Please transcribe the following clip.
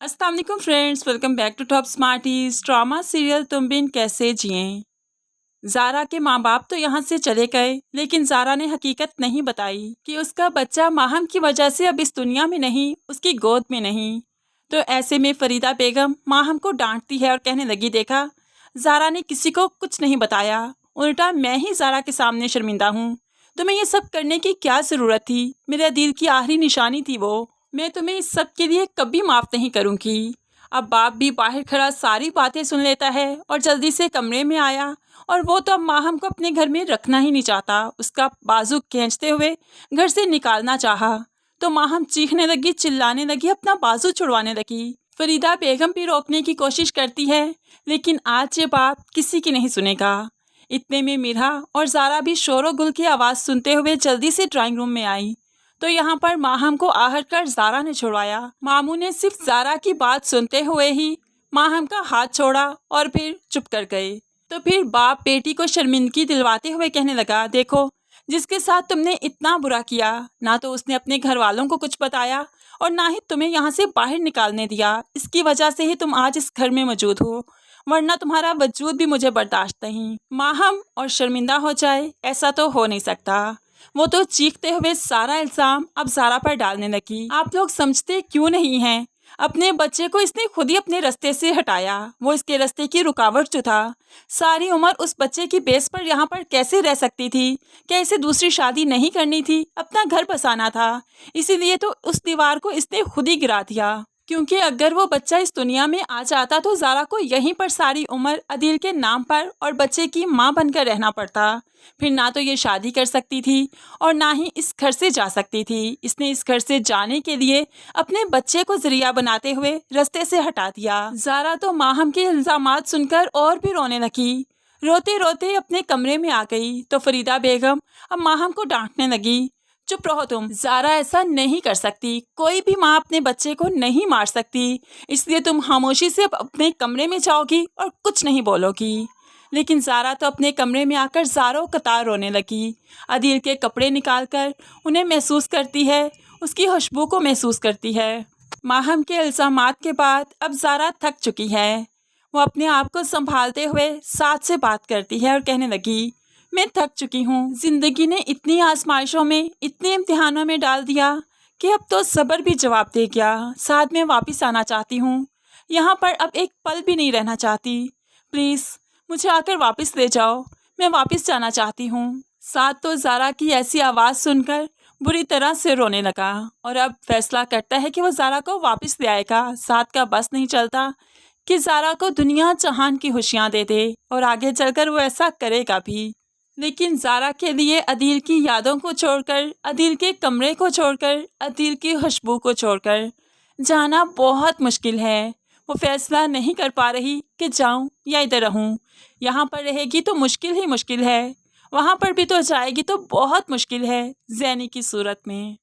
अस्सलाम वालेकुम friends, welcome back to top smarties. Drama serial तुम बिन कैसे जिएं। ज़ारा के माँ बाप तो यहाँ से चले गए, लेकिन ज़ारा ने हकीकत नहीं बताई कि उसका बच्चा माहम की वजह से अब इस दुनिया में नहीं, उसकी गोद में नहीं। तो ऐसे में फरीदा बेगम माहम को डांटती है और कहने लगी, देखा ज़ारा ने किसी को कुछ नहीं बताया, उल्टा मैं ही ज़ारा के सामने शर्मिंदा हूँ। तुम्हें ये सब करने की क्या ज़रूरत थी? मेरे दिल की आखिरी निशानी थी वो। मैं तुम्हें इस सब के लिए कभी माफ़ नहीं करूँगी। अब बाप भी बाहर खड़ा सारी बातें सुन लेता है और जल्दी से कमरे में आया, और वो तो अब माहम को अपने घर में रखना ही नहीं चाहता। उसका बाजू खींचते हुए घर से निकालना चाहा तो माहम चीखने लगी, चिल्लाने लगी, अपना बाजू छुड़वाने लगी। फरीदा बेगम भी रोकने की कोशिश करती है, लेकिन आज ये बात किसी की नहीं सुनेगा। इतने में मिरा और ज़ारा भी शोरो गुल की आवाज़ सुनते हुए जल्दी से ड्राइंग रूम में आई। तो यहाँ पर माहम को आहट कर ज़ारा ने छुड़वाया। मामू ने सिर्फ ज़ारा की बात सुनते हुए ही माहम का हाथ छोड़ा और फिर चुप कर गए। तो फिर बाप बेटी को शर्मिंदगी दिलवाते हुए कहने लगा, देखो जिसके साथ तुमने इतना बुरा किया, ना तो उसने अपने घर वालों को कुछ बताया और ना ही तुम्हें यहाँ से बाहर निकालने दिया। इसकी वजह से ही तुम आज इस घर में मौजूद हो, वरना तुम्हारा वजूद भी मुझे बर्दाश्त नहीं। माहम और शर्मिंदा हो जाए, ऐसा तो हो नहीं सकता। वो तो चीखते हुए सारा इल्ज़ाम अब ज़ारा पर डालने लगी। आप लोग समझते क्यों नहीं हैं? अपने बच्चे को इसने खुद ही अपने रास्ते से हटाया। वो इसके रास्ते की रुकावट जो था। सारी उम्र उस बच्चे की बेस पर यहाँ पर कैसे रह सकती थी? क्या इसे दूसरी शादी नहीं करनी थी? अपना घर बसाना था। इसीलिए तो उस दीवार को इसने खुद ही गिरा दिया। क्योंकि अगर वो बच्चा इस दुनिया में आ जाता तो ज़ारा को यहीं पर सारी उम्र अदील के नाम पर और बच्चे की माँ बनकर रहना पड़ता। फिर ना तो ये शादी कर सकती थी और ना ही इस घर से जा सकती थी। इसने इस घर से जाने के लिए अपने बच्चे को जरिया बनाते हुए रास्ते से हटा दिया। ज़ारा तो माहम के इल्ज़ामात सुनकर और भी रोने लगी। रोते रोते अपने कमरे में आ गई तो फरीदा बेगम अब माहम को डांटने लगी, चुप रहो तुम, ज़ारा ऐसा नहीं कर सकती। कोई भी माँ अपने बच्चे को नहीं मार सकती, इसलिए तुम खामोशी से अब अपने कमरे में जाओगी और कुछ नहीं बोलोगी। लेकिन ज़ारा तो अपने कमरे में आकर ज़ारों कतार रोने लगी। अदील के कपड़े निकालकर उन्हें महसूस करती है, उसकी खुशबू को महसूस करती है। माहम के इल्ज़ामात के बाद अब ज़ारा थक चुकी है। वो अपने आप को संभालते हुए साथ से बात करती है और कहने लगी, मैं थक चुकी हूँ। ज़िंदगी ने इतनी आजमाइशों में, इतने इम्तिहानों में डाल दिया कि अब तो सब्र भी जवाब दे गया। साथ में वापस आना चाहती हूँ, यहाँ पर अब एक पल भी नहीं रहना चाहती। प्लीज़ मुझे आकर वापस ले जाओ, मैं वापस जाना चाहती हूँ। साथ तो ज़ारा की ऐसी आवाज़ सुनकर बुरी तरह से रोने लगा और अब फैसला करता है कि वो ज़ारा को वापस ले आएगा। साथ का बस नहीं चलता कि ज़ारा को दुनिया जहान की खुशियाँ दे दे, और आगे चलकर वो ऐसा करेगा भी। लेकिन ज़ारा के लिए अदील की यादों को छोड़कर, अदील के कमरे को छोड़कर, अदील की खुशबू को छोड़कर जाना बहुत मुश्किल है। वो फैसला नहीं कर पा रही कि जाऊं या इधर रहूं। यहाँ पर रहेगी तो मुश्किल ही मुश्किल है, वहाँ पर भी तो जाएगी तो बहुत मुश्किल है, ज़ैनी की सूरत में।